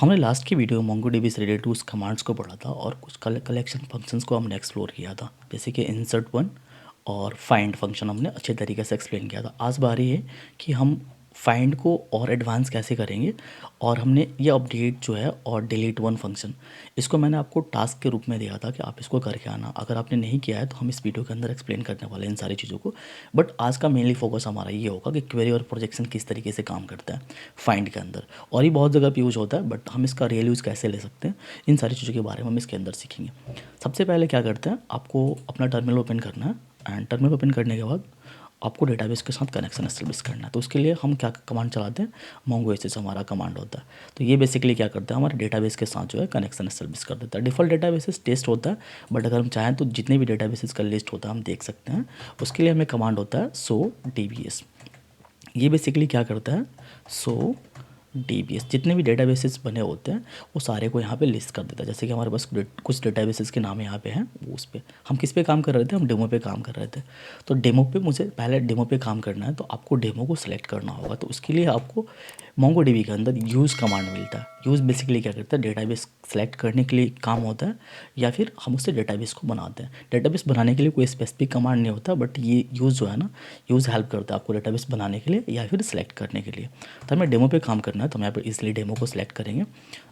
हमने लास्ट की video MongoDB से रिलेटेड उस कमांड्स को पढ़ा था और कुछ कलेक्शन फंक्शंस को हमने एक्सप्लोर किया था, जैसे कि इंसर्ट वन और फाइंड फंक्शन हमने अच्छे तरीके से एक्सप्लेन किया था। आज बारी है कि हम फाइंड को और एडवांस कैसे करेंगे। और हमने ये अपडेट जो है और डिलीट वन फंक्शन, इसको मैंने आपको टास्क के रूप में दिया था कि आप इसको करके आना। अगर आपने नहीं किया है तो हम इस वीडियो के अंदर एक्सप्लेन करने वाले हैं इन सारी चीज़ों को। बट आज का मेनली फोकस हमारा ये होगा कि क्वेरी और प्रोजेक्शन किस तरीके से काम करता है फाइंड के अंदर। और ये बहुत जगह पे यूज होता है, बट हम इसका रियल यूज़ कैसे ले सकते हैं, इन सारी चीज़ों के बारे में हम इसके अंदर सीखेंगे। सबसे पहले क्या करते हैं, आपको अपना टर्मिनल ओपन करना है एंड टर्मिनल ओपन करने के बाद आपको डेटाबेस के साथ कनेक्शन एस्टेब्लिश करना है। तो उसके लिए हम क्या कमांड चलाते हैं, मोंगो एसएस हमारा कमांड होता है। तो ये बेसिकली क्या करता है, हमारे डेटाबेस के साथ जो है कनेक्शन एस्टेब्लिश कर देता है। डिफ़ॉल्ट डेटाबेसेस टेस्ट होता है, बट अगर हम चाहें तो जितने भी डेटाबेसेस का लिस्ट होता है हम देख सकते हैं। उसके लिए हमें कमांड होता है सो डीबीएस। ये बेसिकली क्या करता है, सो डीबीएस जितने भी डेटाबेसेस बने होते हैं वो सारे को यहाँ पे लिस्ट कर देता है। जैसे कि हमारे पास कुछ डेटाबेसेस के नाम यहाँ पे हैं, वो उस पे हम किस पे काम कर रहे थे, हम डेमो पे काम कर रहे थे। तो डेमो पे मुझे पहले डेमो पे काम करना है, तो आपको डेमो को सिलेक्ट करना होगा। तो उसके लिए आपको मोंगोडीबी के अंदर यूज़ कमांड मिलता है। यूज़ बेसिकली क्या करता है, डेटाबेस सेलेक्ट करने के लिए काम होता है, या फिर हम उससे डेटाबेस को बनाते हैं। डेटाबेस बनाने के लिए कोई स्पेसिफिक कमांड नहीं होता, बट ये यूज़ जो है ना, यूज़ हेल्प करता है आपको डेटाबेस बनाने के लिए या फिर सेलेक्ट करने के लिए। तो हमें डेमो पे काम करना है, तो हम यहाँ पर इसलिए डेमो को सिलेक्ट करेंगे।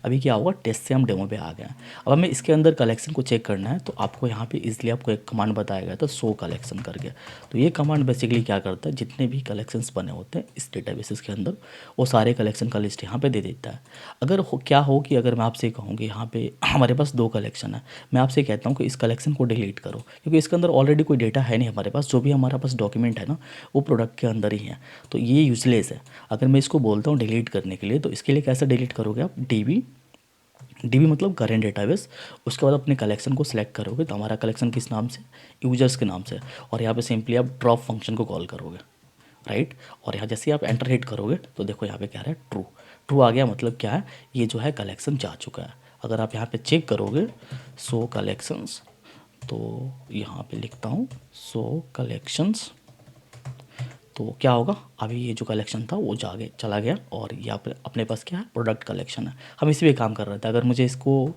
अभी क्या होगा, टेस्ट से हम डेमो पे आ गए हैं। अब हमें इसके अंदर कलेक्शन को चेक करना है, तो आपको यहाँ पे इसलिए आपको एक कमांड बताया गया था, सो कलेक्शन करके। तो ये कमांड बेसिकली क्या करता है, जितने भी कलेक्शंस बने होते हैं इस डेटाबेसेस के अंदर, वो सारे कलेक्शन का लिस्ट यहाँ पे दे देता है। अगर क्या हो कि अगर मैं आपसे कहूँ कि यहाँ पे हमारे पास 2 कलेक्शन है, मैं आपसे कहता हूँ कि इस कलेक्शन को डिलीट करो, क्योंकि इसके अंदर ऑलरेडी कोई डेटा है नहीं हमारे पास। जो भी हमारे पास डॉक्यूमेंट है ना, वो प्रोडक्ट के अंदर ही है, तो ये यूजलेस है। अगर मैं इसको बोलता हूँ डिलीट करने के लिए, तो इसके लिए कैसे डिलीट करोगे आप, डीबी मतलब करेंट डेटाबेस। उसके बाद अपने कलेक्शन को सिलेक्ट करोगे, तो हमारा कलेक्शन किस नाम से, यूजर्स के नाम से। और यहाँ पे सिंपली आप ड्रॉप फंक्शन को कॉल करोगे, राइट। और यहाँ जैसे ही आप एंटर हिट करोगे तो देखो यहाँ पे क्या है, ट्रू। ट्रू आ गया, मतलब क्या है, ये जो है कलेक्शन जा चुका है। अगर आप यहाँ पे चेक करोगे सो कलेक्शंस, तो यहाँ पे लिखता हूँ सो कलेक्शंस, तो क्या होगा, अभी ये जो कलेक्शन था वो जागे चला गया, और यहाँ पे अपने पास क्या है, प्रोडक्ट कलेक्शन है। हम इसी पे काम कर रहे थे। अगर मुझे इसको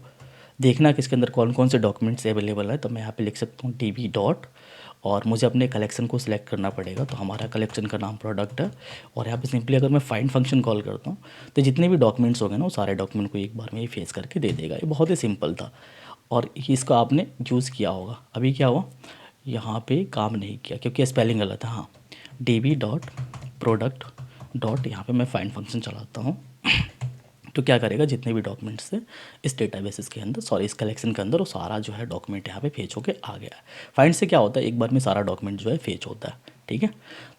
देखना है कि इसके अंदर कौन कौन से डॉक्यूमेंट्स अवेलेबल है, तो मैं यहाँ पे लिख सकता हूँ डीबी डॉट, और मुझे अपने कलेक्शन को सिलेक्ट करना पड़ेगा। तो हमारा कलेक्शन का नाम प्रोडक्ट है, और यहाँ पे सिंपली अगर मैं फाइंड फंक्शन कॉल करता हूँ, तो जितने भी डॉक्यूमेंट्स हो गए ना, वो सारे डॉक्यूमेंट को एक बार में ही फेस करके दे देगा। ये बहुत ही सिंपल था, और इसका आपने यूज़ किया होगा। अभी क्या हुआ, यहाँ पे काम नहीं किया क्योंकि स्पेलिंग गलत है। हाँ, db डॉट प्रोडक्ट डॉट, यहाँ पे मैं फाइंड फंक्शन चलाता हूँ, तो क्या करेगा, जितने भी डॉक्यूमेंट्स थे इस डेटाबेसेस के अंदर, सॉरी इस कलेक्शन के अंदर, वो सारा जो है डॉक्यूमेंट यहाँ पे फेच होके आ गया है। फाइंड से क्या होता है, एक बार में सारा डॉक्यूमेंट जो है फेच होता है, ठीक है।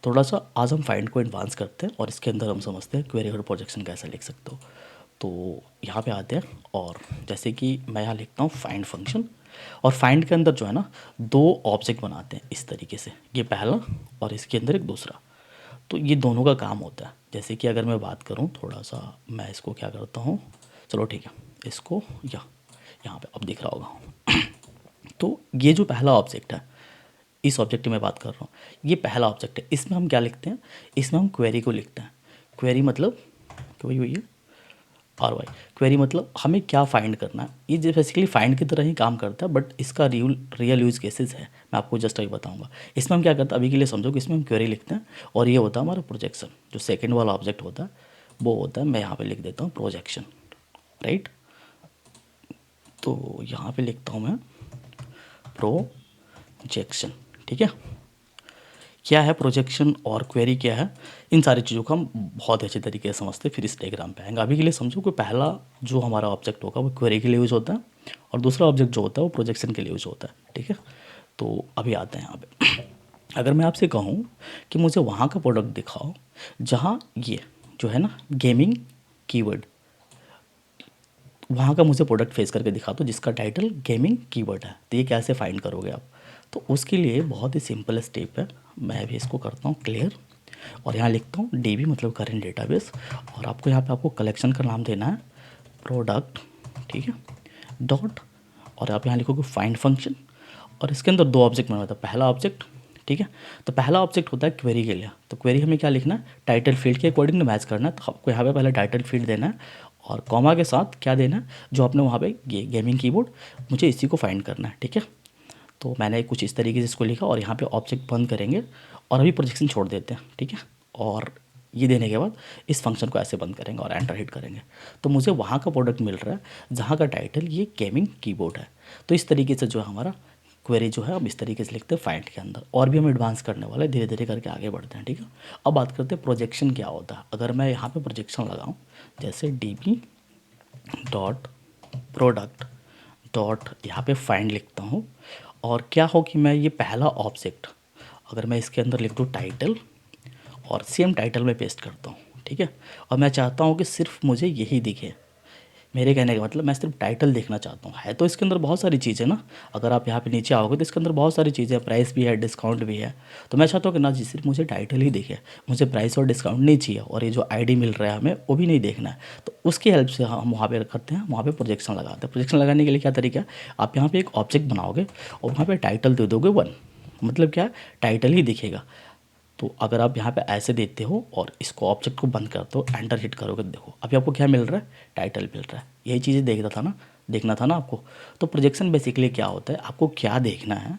थोड़ा सा आज हम फाइंड को एडवांस करते हैं, और इसके अंदर हम समझते हैं क्वेरी और प्रोजेक्शन कैसे लिख सकते हो। तो यहाँ पे आते हैं, और जैसे कि मैं यहाँ लिखता हूँ फाइंड फंक्शन, और फाइंड के अंदर जो है ना 2 ऑब्जेक्ट बनाते हैं इस तरीके से, ये पहला और इसके अंदर एक दूसरा। तो ये दोनों का काम होता है। जैसे कि अगर मैं बात करूँ थोड़ा सा, मैं इसको क्या करता हूँ, चलो ठीक है, इसको यहाँ पे अब दिख रहा होगा। तो ये जो पहला ऑब्जेक्ट है, इस ऑब्जेक्ट की मैं बात कर रहा हूँ, ये पहला ऑब्जेक्ट है। इसमें हम क्या लिखते हैं, इसमें हम क्वेरी को लिखते हैं। क्वेरी मतलब वही हुई है, और वाई क्वेरी मतलब हमें क्या फाइंड करना है। ये जो बेसिकली फाइंड की तरह ही काम करता है, बट इसका रियल यूज़ केसेस है, मैं आपको जस्ट अभी बताऊंगा। इसमें हम क्या करते हैं, अभी के लिए समझो कि इसमें हम क्वेरी लिखते हैं, और ये होता है हमारा प्रोजेक्शन। जो सेकंड वाला ऑब्जेक्ट होता है वो होता है, मैं यहाँ पे लिख देता हूँ प्रोजेक्शन, राइट। तो यहाँ पे लिखता हूँ मैं प्रोजेक्शन, ठीक है। क्या है प्रोजेक्शन और क्वेरी क्या है, इन सारी चीज़ों को हम बहुत अच्छे तरीके से समझते हैं, फिर इस डायग्राम पे आएंगे। अभी के लिए समझो कि पहला जो हमारा ऑब्जेक्ट होगा वो क्वेरी के लिए यूज़ होता है, और दूसरा ऑब्जेक्ट जो होता है वो प्रोजेक्शन के लिए यूज़ होता है, ठीक है। तो अभी आते हैं यहाँ पे। अगर मैं आपसे कहूँ कि मुझे वहाँ का प्रोडक्ट दिखाओ जहाँ ये जो है ना गेमिंग कीवर्ड, वहाँ का मुझे प्रोडक्ट फेस करके दिखा दो जिसका टाइटल गेमिंग कीवर्ड है, तो ये कैसे फाइंड करोगे आप। तो उसके लिए बहुत ही सिंपल स्टेप है, मैं भी इसको करता हूँ क्लियर, और यहाँ लिखता हूँ डीबी मतलब करेंट डेटाबेस, और आपको यहाँ पे आपको कलेक्शन का नाम देना है प्रोडक्ट, ठीक है, डॉट, और आप यहाँ लिखोगे फाइंड फंक्शन, और इसके अंदर 2 ऑब्जेक्ट बना होता है। पहला ऑब्जेक्ट, ठीक है, तो पहला ऑब्जेक्ट होता है क्वेरी के लिए। तो क्वेरी हमें क्या लिखना है, टाइटल फील्ड के अकॉर्डिंग मैच करना है। तो आपको यहाँ पे पहले टाइटल फील्ड देना है, और कॉमा के साथ क्या देना है, जो आपने वहाँ पे गेमिंग कीबोर्ड, मुझे इसी को फाइंड करना है, ठीक है। तो मैंने कुछ इस तरीके से इसको लिखा और यहाँ पे ऑब्जेक्ट बंद करेंगे और अभी प्रोजेक्शन छोड़ देते हैं, ठीक है। और ये देने के बाद इस फंक्शन को ऐसे बंद करेंगे और एंटर हिट करेंगे, तो मुझे वहाँ का प्रोडक्ट मिल रहा है जहाँ का टाइटल ये गेमिंग कीबोर्ड है। तो इस तरीके से जो है हमारा क्वेरी जो है हम इस तरीके से लिखते हैं फाइंड के अंदर, और भी हम एडवांस करने वाले, धीरे धीरे करके आगे बढ़ते हैं, ठीक है। अब बात करते हैं प्रोजेक्शन क्या होता है। अगर मैं यहाँ पे प्रोजेक्शन लगाऊँ, जैसे डी डॉट प्रोडक्ट डॉट यहाँ पे फाइंड लिखता हूँ, और क्या हो कि मैं ये पहला ऑब्जेक्ट अगर मैं इसके अंदर लिख दूँ टाइटल, और सेम टाइटल में पेस्ट करता हूँ, ठीक है। और मैं चाहता हूँ कि सिर्फ मुझे यही दिखे, मेरे कहने का मतलब मैं सिर्फ टाइटल देखना चाहता हूँ। है तो इसके अंदर बहुत सारी चीज़ें ना, अगर आप यहाँ पे नीचे आओगे तो इसके अंदर बहुत सारी चीज़ें, प्राइस भी है, डिस्काउंट भी है। तो मैं चाहता हूँ कि ना जी सिर्फ मुझे टाइटल ही दिखे, मुझे प्राइस और डिस्काउंट नहीं चाहिए, और ये जो आईडी मिल रहा है हमें वो भी नहीं देखना है। तो उसकी हेल्प से हम वहाँ पे करते हैं, वहाँ पे प्रोजेक्शन लगाते हैं। प्रोजेक्शन लगाने के लिए क्या तरीका है, आप यहाँ पे एक ऑब्जेक्ट बनाओगे और वहाँ पे टाइटल दे दोगे 1, मतलब क्या, टाइटल ही दिखेगा। तो अगर आप यहाँ पे ऐसे देते हो और इसको ऑब्जेक्ट को बंद करते हो, एंटर हिट करोगे, देखो अभी आपको क्या मिल रहा है, टाइटल मिल रहा है। यही चीज़ें देखना था ना आपको। तो प्रोजेक्शन बेसिकली क्या होता है, आपको क्या देखना है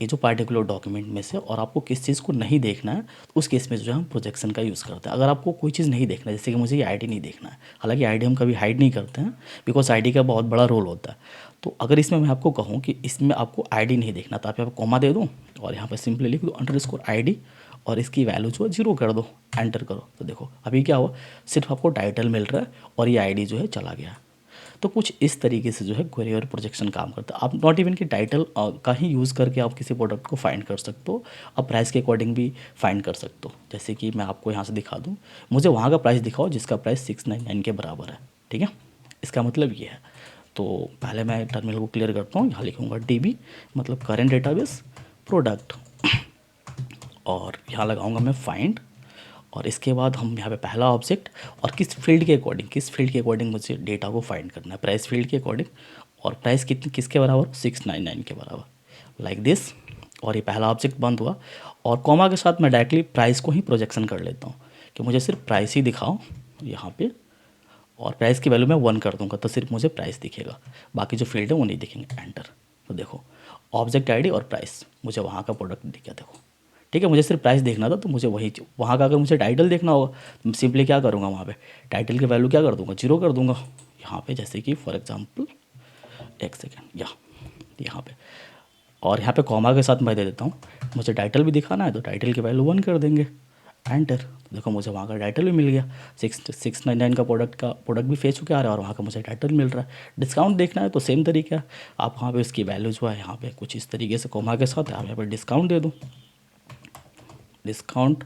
ये जो पार्टिकुलर डॉक्यूमेंट में से, और आपको किस चीज़ को नहीं देखना है, तो उस केस में जो है हम प्रोजेक्शन का यूज़ करते हैं। अगर आपको कोई चीज़ नहीं देखना है, जैसे कि मुझे ये आईडी नहीं देखना है, हालांकि आईडी हम कभी हाइड नहीं करते हैं, बिकॉज आईडी का बहुत बड़ा रोल होता है। तो अगर इसमें मैं आपको कहूँ कि इसमें आपको आईडी नहीं देखना, तो आप यहाँ पर कॉमा दे दो और यहाँ पर सिंपली लिख दो अंडरस्कोर आईडी, और इसकी वैल्यू जो है 0 कर दो, एंटर करो। तो देखो अभी क्या हुआ, सिर्फ आपको टाइटल मिल रहा है और ये आईडी जो है चला गया। तो कुछ इस तरीके से जो है क्वेरी और प्रोजेक्शन काम करता है। आप नॉट इवन कि टाइटल का ही यूज़ करके आप किसी प्रोडक्ट को फाइंड कर सकते हो, आप प्राइस के अकॉर्डिंग भी फाइंड कर सकते हो। जैसे कि मैं आपको यहाँ से दिखा दूँ, मुझे वहाँ का प्राइस दिखाओ जिसका प्राइस 699 के बराबर है, ठीक है। इसका मतलब ये है। तो पहले मैं टर्मिनल को क्लियर करता हूँ, यहाँ लिखूँगा DB मतलब करेंट डेटाबेस प्रोडक्ट, और यहाँ लगाऊंगा मैं फाइंड, और इसके बाद हम यहाँ पे पहला ऑब्जेक्ट, और किस फील्ड के अकॉर्डिंग मुझे डेटा को फाइंड करना है, प्राइस फील्ड के अकॉर्डिंग, और प्राइस कितनी किसके बराबर, 699 के बराबर, लाइक दिस। और ये पहला ऑब्जेक्ट बंद हुआ, और कॉमा के साथ मैं डायरेक्टली प्राइस को ही प्रोजेक्शन कर लेता हूँ कि मुझे सिर्फ प्राइस ही दिखाओ यहाँ पे, और प्राइस की वैल्यू मैं 1 कर दूंगा, तो सिर्फ मुझे प्राइस दिखेगा, बाकी जो फील्ड है वो नहीं दिखेंगे, एंटर। तो देखो ऑब्जेक्ट आईडी और प्राइस, मुझे वहाँ का प्रोडक्ट दिख गया, देखो, ठीक है। मुझे सिर्फ प्राइस देखना था, तो मुझे वही वहाँ का, अगर मुझे टाइटल देखना होगा तो सिंपली क्या करूँगा, वहाँ पे टाइटल की वैल्यू क्या कर दूँगा, 0 कर दूँगा यहाँ पे, जैसे कि फॉर एग्जांपल एक सेकेंड यहाँ पे, और यहाँ पे कॉमा के साथ मैं दे देता हूँ मुझे टाइटल भी दिखाना है, तो टाइटल की वैल्यू 1 कर देंगे, एंटर। तो देखो मुझे वहाँ का टाइटल भी मिल गया, 699 का प्रोडक्ट भी फेच होकर आ रहा है, और वहाँ का मुझे टाइटल मिल रहा है। डिस्काउंट देखना है तो सेम तरीका है, आप वहाँ पे उसकी वैल्यू जो है यहाँ पे कुछ इस तरीके से कॉमा के साथ आप यहाँ पर डिस्काउंट दे दो, डिस्काउंट,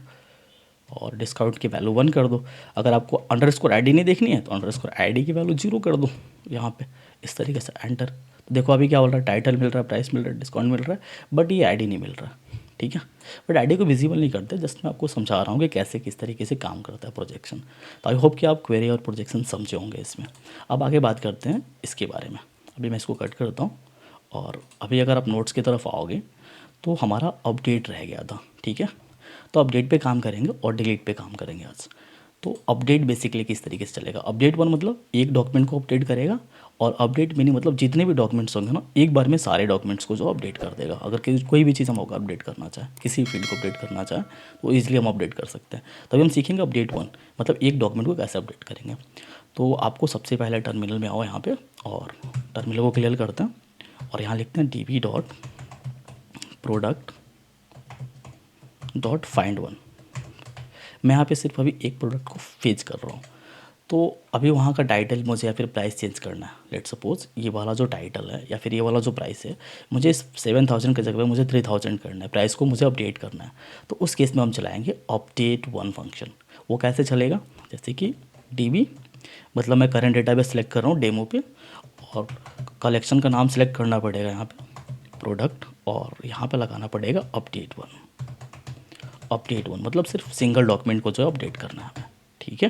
और डिस्काउंट की वैल्यू 1 कर दो। अगर आपको अंडरस्कोर आईडी नहीं देखनी है तो अंडरस्कोर आईडी की वैल्यू 0 कर दो यहाँ पे, इस तरीके से, एंटर। तो देखो अभी क्या बोल रहा है, टाइटल मिल रहा है, प्राइस मिल रहा है, डिस्काउंट मिल रहा है, बट ये आईडी नहीं मिल रहा, ठीक है। बट आईडी को विजिबल नहीं करते, जस्ट मैं आपको समझा रहा हूँ कि कैसे किस तरीके से काम करता है प्रोजेक्शन। तो आई होप कि आप क्वेरी और प्रोजेक्शन समझे होंगे इसमें। अब आगे बात करते हैं इसके बारे में। अभी मैं इसको कट करता हूँ, और अभी अगर आप नोट्स की तरफ आओगे तो हमारा अपडेट रह गया था, ठीक है। तो अपडेट पे काम करेंगे और डिलीट पे काम करेंगे आज। तो अपडेट बेसिकली किस तरीके से चलेगा, अपडेट 1 मतलब एक डॉक्यूमेंट को अपडेट करेगा, और अपडेट मिनी मतलब जितने भी डॉक्यूमेंट्स होंगे ना, एक बार में सारे डॉक्यूमेंट्स को जो अपडेट कर देगा। अगर कोई भी चीज़ हम अपडेट करना चाहे, किसी फील्ड को अपडेट करना चाहे, तो ईजिली हम अपडेट कर सकते हैं। तभी हम सीखेंगे अपडेट 1 मतलब एक डॉक्यूमेंट को कैसे अपडेट करेंगे। तो आपको सबसे पहले टर्मिनल में आओ यहाँ पे, और टर्मिनल को क्लियर करते हैं, और यहाँ लिखते हैं DB dot product dot find 1। मैं यहाँ पे सिर्फ अभी एक प्रोडक्ट को फेच कर रहा हूँ। तो अभी वहाँ का टाइटल मुझे या फिर प्राइस चेंज करना है। लेट्स सपोज ये वाला जो टाइटल है या फिर ये वाला जो प्राइस है, मुझे 7,000 की जगह पे मुझे 3,000 करना है, प्राइस को मुझे अपडेट करना है। तो उस केस में हम चलाएंगे अपडेट 1 फंक्शन। वो कैसे चलेगा, जैसे कि DB मतलब मैं करंट डेटाबेस सेलेक्ट कर रहा हूँ डेमो पे, और कलेक्शन का नाम सेलेक्ट करना पड़ेगा यहाँ पे प्रोडक्ट, और यहाँ पे लगाना पड़ेगा अपडेट 1 मतलब सिर्फ सिंगल डॉक्यूमेंट को जो है अपडेट करना है हमें, ठीक है।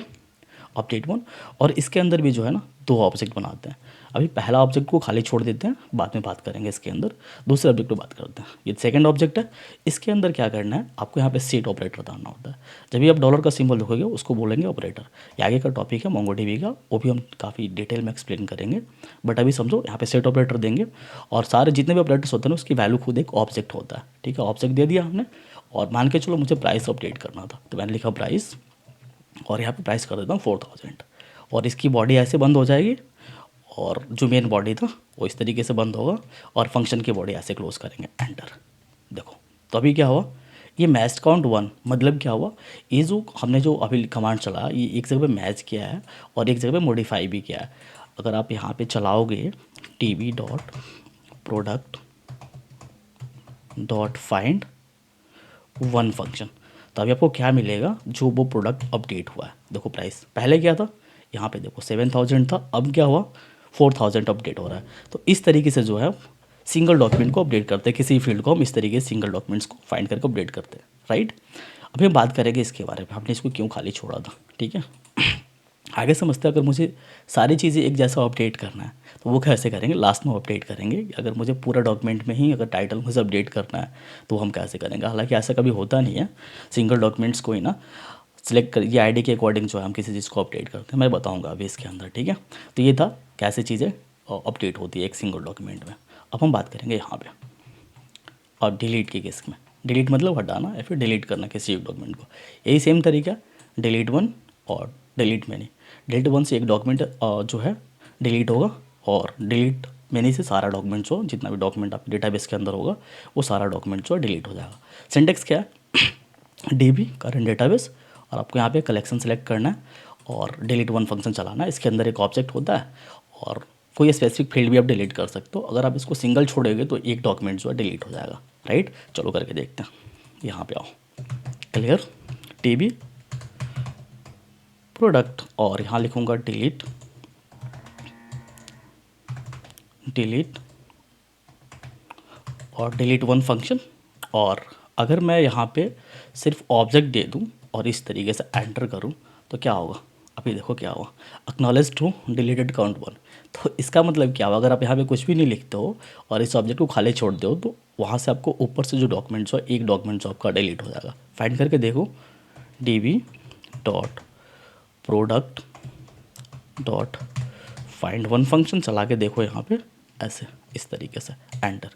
Update one. और इसके अंदर भी जो है ना 2 ऑब्जेक्ट बनाते हैं। अभी पहला ऑब्जेक्ट को खाली छोड़ देते हैं, बाद में बात करेंगे इसके अंदर। दूसरे ऑब्जेक्ट पे बात करते हैं। ये सेकंड ऑब्जेक्ट है। इसके अंदर क्या करना है, आपको यहाँ पे सेट ऑपरेटर डालना होता है। जब भी आप डॉलर का सिंबल देखोगे उसको बोलेंगे ऑपरेटर। ये आगे का टॉपिक है मोंगोडीबी का, वो भी हम काफ़ी डिटेल में एक्सप्लेन करेंगे। बट अभी समझो यहाँ पे सेट ऑपरेटर देंगे और सारे जितने भी ऑपरेटर्स होते हैं ना उसकी वैल्यू खुद एक ऑब्जेक्ट होता है। ठीक है, ऑब्जेक्ट दे दिया हमने। और मान के चलो मुझे प्राइस अपडेट करना था, तो मैंने लिखा प्राइस और यहाँ पे प्राइस कर देता हूँ 4000। और इसकी बॉडी ऐसे बंद हो जाएगी और जो मेन बॉडी था वो इस तरीके से बंद होगा और फंक्शन की बॉडी ऐसे क्लोज करेंगे, एंटर। देखो तो अभी क्या हुआ, ये मैच काउंट 1 मतलब क्या हुआ, ये जो हमने जो अभी कमांड चला ये एक जगह पे मैच किया है और एक जगह पे मॉडिफाई भी किया है। अगर आप यहाँ पे चलाओगे TV dot product dot find 1 function, तो अभी आपको क्या मिलेगा, जो वो प्रोडक्ट अपडेट हुआ है। देखो प्राइस पहले क्या था, यहाँ पे देखो 7000 था, अब क्या हुआ 4000 अपडेट हो रहा है। तो इस तरीके से जो है सिंगल डॉक्यूमेंट को अपडेट करते हैं, किसी फील्ड को हम इस तरीके से सिंगल डॉक्यूमेंट्स को फाइंड करके अपडेट करते हैं, राइट। अभी हम बात करेंगे इसके बारे में, हमने इसको क्यों खाली छोड़ा था, ठीक है। आगे समझते हैं, अगर मुझे सारी चीज़ें एक जैसा अपडेट करना है तो वो कैसे करेंगे, लास्ट में अपडेट करेंगे। अगर मुझे पूरा डॉक्यूमेंट में ही अगर टाइटल मुझे अपडेट करना है तो हम कैसे करेंगे। हालांकि ऐसा कभी होता नहीं है, सिंगल डॉक्यूमेंट्स को ही ना सिलेक्ट कर ये आईडी के अकॉर्डिंग जो है हम किसी चीज़ को अपडेट करते हैं, मैं बताऊंगा अभी इसके अंदर, ठीक है। तो ये था कैसे चीज़ें अपडेट होती है एक सिंगल डॉक्यूमेंट में। अब हम बात करेंगे यहाँ पे और डिलीट की केस में। डिलीट मतलब हटाना या फिर डिलीट करना किसी एक डॉक्यूमेंट को। यही सेम तरीका डिलीट वन और डिलीट मैनी। डिलीट वन से एक डॉक्यूमेंट जो है डिलीट होगा और डिलीट मैनी से सारा डॉक्यूमेंट्स हो, जितना भी डॉक्यूमेंट आपके डेटाबेस के अंदर होगा वो सारा डॉक्यूमेंट जो है डिलीट हो जाएगा। सिंटेक्स क्या है, डीबी करंट डेटाबेस, और आपको यहाँ पे कलेक्शन सेलेक्ट करना है और डिलीट वन फंक्शन चलाना है। इसके अंदर एक ऑब्जेक्ट होता है और कोई स्पेसिफिक फील्ड भी आप डिलीट कर सकते हो। अगर आप इसको सिंगल छोड़ोगे तो एक डॉक्यूमेंट जो है डिलीट हो जाएगा, राइट। चलो करके देखते हैं, यहाँ पे आओ, क्लियर टीबी प्रोडक्ट और यहाँ लिखूँगा डिलीट डिलीट और डिलीट वन फंक्शन। और अगर मैं यहाँ पे सिर्फ ऑब्जेक्ट दे दूँ और इस तरीके से एंटर करूँ तो क्या होगा, अभी देखो क्या हुआ, एक्नॉलेज टू डिलीटेड काउंट 1। तो इसका मतलब क्या हुआ, अगर आप यहाँ पे कुछ भी नहीं लिखते हो और इस ऑब्जेक्ट को खाली छोड़ दो तो वहाँ से आपको ऊपर से जो डॉक्यूमेंट्स हो एक डॉक्यूमेंट जो आपका डिलीट हो जाएगा। फाइंड करके देखो D dot product dot find one function चला के देखो यहाँ पे ऐसे इस तरीके से, एंटर।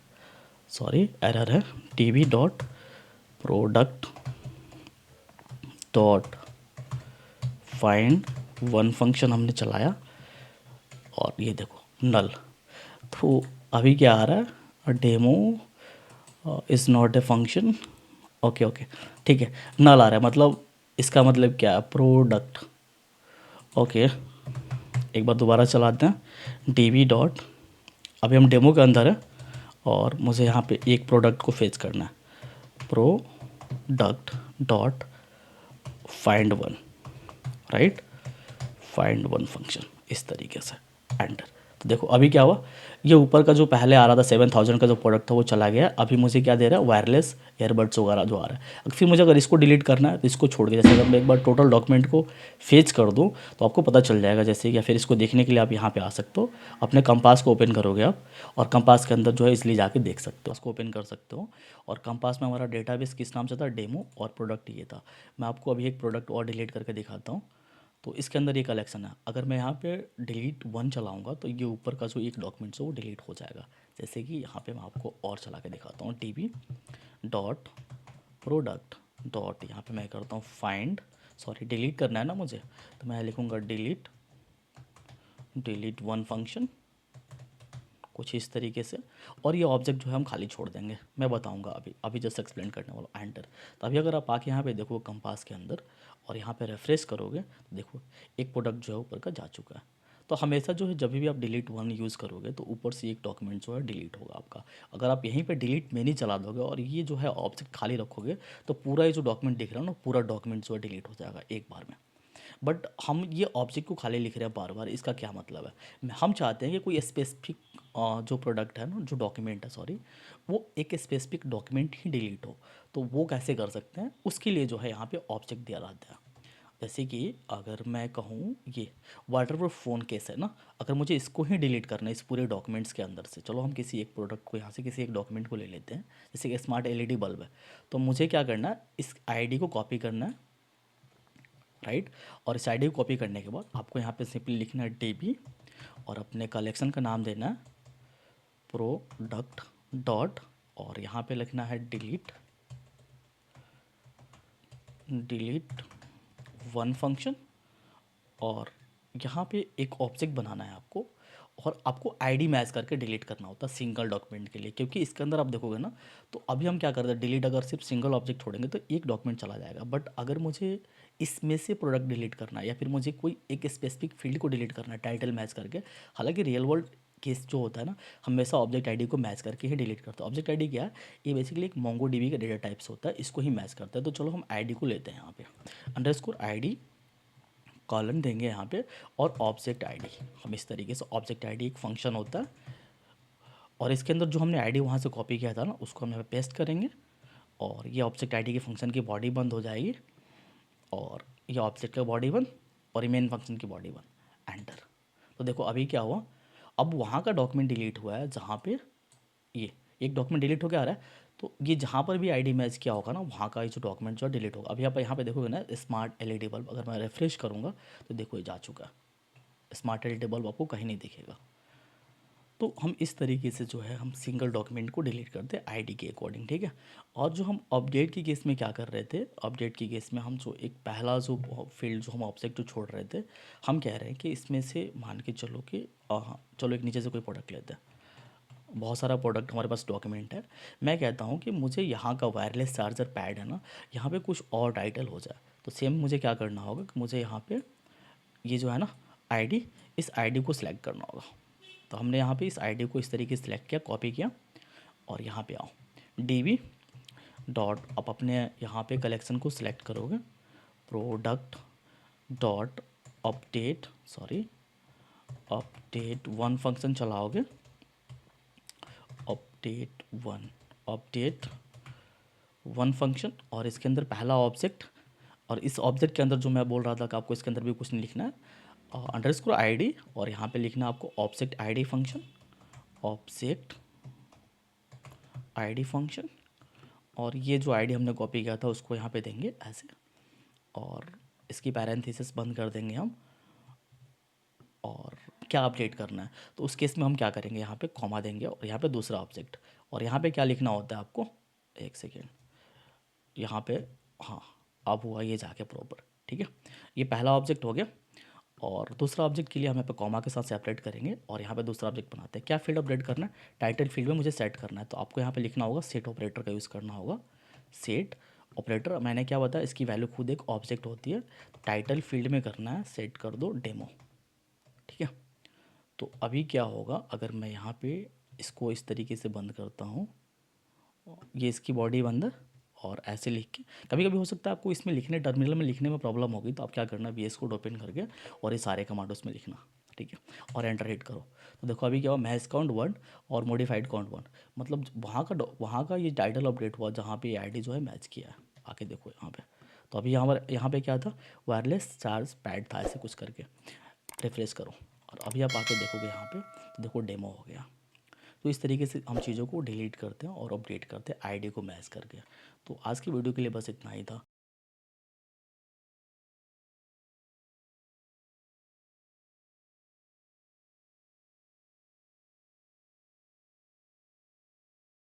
सॉरी एरर है, TV dot product dot find one function हमने चलाया और ये देखो नल। तो अभी क्या आ रहा है, demo is not a function, okay okay ठीक है, नल आ रहा है। मतलब इसका मतलब क्या है, प्रोडक्ट, ओके। एक बार दोबारा चलाते हैं, डी डॉट, अभी हम डेमो के अंदर है और मुझे यहाँ पे एक प्रोडक्ट को फेच करना है, product dot find one, right, find one function इस तरीके से, एंटर। तो देखो अभी क्या हुआ, ये ऊपर का जो पहले आ रहा था 7000 का जो प्रोडक्ट था वो चला गया। अभी मुझे क्या दे रहा है, वायरलेस ईयरबड्स वगैरह जो आ रहा है। फिर मुझे अगर इसको डिलीट करना है तो इसको छोड़ के, जैसे अगर मैं एक बार टोटल डॉक्यूमेंट को फेच कर दूँ तो आपको पता चल जाएगा जैसे, या फिर इसको देखने के लिए आप यहाँ पे आ सकते हो, अपने कंपास को ओपन करोगे आप और कंपास के अंदर जो है इसलिए जाके देख सकते हो, उसको ओपन कर सकते हो। और कंपास में हमारा डेटाबेस किस नाम से था, डेमो, और प्रोडक्ट ये था। मैं आपको अभी एक प्रोडक्ट और डिलीट करके दिखाता हूँ। तो इसके अंदर ये कलेक्शन है, अगर मैं यहाँ पे डिलीट वन चलाऊँगा तो ये ऊपर का जो एक डॉक्यूमेंट्स है वो डिलीट हो जाएगा। जैसे कि यहाँ पे मैं आपको और चला के दिखाता हूँ, टीवी डॉट प्रोडक्ट डॉट, यहाँ पे मैं करता हूँ फाइंड, सॉरी डिलीट करना है ना मुझे, तो मैं लिखूँगा डिलीट डिलीट वन फंक्शन कुछ इस तरीके से। और ये ऑब्जेक्ट जो है हम खाली छोड़ देंगे, मैं बताऊंगा अभी, अभी जस्ट एक्सप्लेन करने वाला, एंटर। तो अभी अगर आप आके यहाँ पे देखो कंपास के अंदर और यहाँ पे रेफ्रेश करोगे तो देखो एक प्रोडक्ट जो है ऊपर का जा चुका है। तो हमेशा जो है जब भी आप डिलीट वन यूज़ करोगे तो ऊपर से एक डॉक्यूमेंट जो है डिलीट होगा आपका। अगर आप यहीं पे डिलीट मेनी चला दोगे और ये जो है ऑब्जेक्ट खाली रखोगे तो पूरा ये जो डॉक्यूमेंट दिख रहा है ना, पूरा डॉक्यूमेंट जो है डिलीट हो जाएगा एक बार में। बट हम ये ऑब्जेक्ट को खाली लिख रहे हैं बार बार, इसका क्या मतलब है, हम चाहते हैं कि कोई स्पेसिफिक जो प्रोडक्ट है ना, जो डॉक्यूमेंट है सॉरी, वो एक स्पेसिफिक डॉक्यूमेंट ही डिलीट हो। तो वो कैसे कर सकते हैं, उसके लिए जो है यहाँ पे ऑब्जेक्ट दिया रहता है। जैसे कि अगर मैं कहूँ ये वाटरप्रूफ फ़ोन केस है ना, अगर मुझे इसको ही डिलीट करना है इस पूरे डॉक्यूमेंट्स के अंदर से, चलो हम किसी एक प्रोडक्ट को यहाँ से किसी एक डॉक्यूमेंट को ले लेते हैं, जैसे कि स्मार्ट एलईडी बल्ब है। तो मुझे क्या करना है, इस आईडी को कॉपी करना है, राइट। और इस आईडी को कॉपी करने के बाद आपको यहाँ पे सिंपली लिखना है डीबी और अपने कलेक्शन का नाम देना है प्रोडक्ट डॉट, और यहाँ पे लिखना है डिलीट डिलीट वन फंक्शन, और यहाँ पे एक ऑब्जेक्ट बनाना है आपको, और आपको आईडी मैच करके डिलीट करना होता है सिंगल डॉक्यूमेंट के लिए, क्योंकि इसके अंदर आप देखोगे ना, तो अभी हम क्या करते हैं, डिलीट अगर सिर्फ सिंगल ऑब्जेक्ट छोड़ेंगे तो एक डॉक्यूमेंट चला जाएगा, बट अगर मुझे इसमें से प्रोडक्ट डिलीट करना है या फिर मुझे कोई एक स्पेसिफिक फील्ड को डिलीट करना है टाइटल मैच करके, हालांकि रियल वर्ल्ड केस जो होता है ना, हमेशा ऑब्जेक्ट आईडी को मैच करके ही डिलीट करता है। ऑब्जेक्ट आईडी क्या है, ये बेसिकली एक मोंगो डीबी का डेटा टाइप्स होता है, इसको ही मैच करता है। तो चलो हम आईडी को लेते हैं यहाँ पे, अंडरस्कोर आईडी कॉलन देंगे यहाँ पे, और ऑब्जेक्ट आईडी, हम इस तरीके से ऑब्जेक्ट आईडी एक फंक्शन होता है, और इसके अंदर जो हमने आईडी वहाँ से कॉपी किया था ना, उसको हम यहाँ पे पेस्ट करेंगे, और ये ऑब्जेक्ट आईडी के फंक्शन की बॉडी बंद हो जाएगी, और ये ऑब्जेक्ट का बॉडी वन और ये मेन फंक्शन की बॉडी वन, एंटर। तो देखो अभी क्या हुआ, अब वहाँ का डॉक्यूमेंट डिलीट हुआ है जहाँ पे ये एक डॉक्यूमेंट डिलीट होकर आ रहा है, तो ये जहाँ पर भी आईडी मैच किया होगा ना, वहाँ का ये जो डॉक्यूमेंट जो डिलीट होगा। अभी आप यहाँ पे देखोगे ना स्मार्ट एलईडी बल्ब, अगर मैं रिफ्रेश करूँगा तो देखो ये जा चुका है, स्मार्ट एलईडी बल्ब आपको कहीं नहीं दिखेगा। तो हम इस तरीके से जो है हम सिंगल डॉक्यूमेंट को डिलीट करते हैं आईडी के अकॉर्डिंग, ठीक है। और जो हम अपडेट की केस में क्या कर रहे थे, अपडेट की केस में हम जो एक पहला जो फील्ड जो हम ऑब्जेक्ट जो छोड़ रहे थे, हम कह रहे हैं कि इसमें से मान के चलो कि चलो एक नीचे से कोई प्रोडक्ट लेते हैं, बहुत सारा प्रोडक्ट हमारे पास डॉक्यूमेंट है। मैं कहता हूँ कि मुझे यहाँ का वायरलेस चार्जर पैड है ना, यहाँ पे कुछ और टाइटल हो जाए, तो सेम मुझे क्या करना होगा कि मुझे यहाँ पे ये जो है ना आईडी, इस आईडी को सिलेक्ट करना होगा। तो हमने यहाँ पे इस आईडी को इस तरीके से सिलेक्ट किया, कॉपी किया, और यहाँ पे आओ डीबी डॉट, आप अपने यहाँ पे कलेक्शन को सिलेक्ट करोगे, product dot update, sorry update one function चलाओगे, अपडेट वन फंक्शन, और इसके अंदर पहला ऑब्जेक्ट, और इस ऑब्जेक्ट के अंदर जो मैं बोल रहा था कि आपको इसके अंदर भी कुछ नहीं लिखना है, अंडरस्कोर आईडी, और यहाँ पे लिखना है आपको object ID function, object ID function, और ये जो आईडी हमने कॉपी किया था उसको यहाँ पे देंगे ऐसे, और इसकी पैरेंथेसिस बंद कर देंगे हम। और क्या अपडेट करना है, तो उस केस में हम क्या करेंगे, यहाँ पे कॉमा देंगे, और यहाँ पे दूसरा ऑब्जेक्ट, और यहाँ पे क्या लिखना होता है आपको, एक सेकेंड, यहाँ पे, हाँ अब हुआ ये जाके प्रॉपर, ठीक है। ये पहला ऑब्जेक्ट हो गया, और दूसरा ऑब्जेक्ट के लिए हम यहाँ पे कॉमा के साथ सेपरेट करेंगे, और यहाँ पे दूसरा ऑब्जेक्ट बनाते हैं। क्या फील्ड अपडेट करना है, टाइटल फील्ड में मुझे सेट करना है, तो आपको यहाँ पे लिखना होगा सेट ऑपरेटर का यूज़ करना होगा। सेट ऑपरेटर मैंने क्या बताया, इसकी वैल्यू खुद एक ऑब्जेक्ट होती है, टाइटल फील्ड में करना है, सेट कर दो डेमो, ठीक है। तो अभी क्या होगा, अगर मैं यहाँ पे इसको इस तरीके से बंद करता हूँ, ये इसकी बॉडी बंद है, और ऐसे लिख के, कभी कभी हो सकता है आपको इसमें लिखने, टर्मिनल में लिखने में प्रॉब्लम होगी, तो आप क्या करना, वी एस कोड ओपन करके और ये सारे कमांड उसमें लिखना, ठीक है, और एंटर हिट करो। तो देखो अभी क्या हुआ, मैच काउंट 1 और मॉडिफाइड काउंट 1, मतलब वहाँ का ये टाइटल अपडेट हुआ जहाँ पे आईडी जो है मैच किया है, आके देखो यहाँ पे। तो अभी यहाँ पे क्या था, वायरलेस चार्ज पैड था, ऐसे कुछ करके रिफ्रेश करो, और अभी आप आके देखोगे यहाँ पे, तो देखो डेमो हो गया। तो इस तरीके से हम चीज़ों को डिलीट करते हैं और अपडेट करते हैं आईडी को मैच करके। तो आज की वीडियो के लिए बस इतना ही था।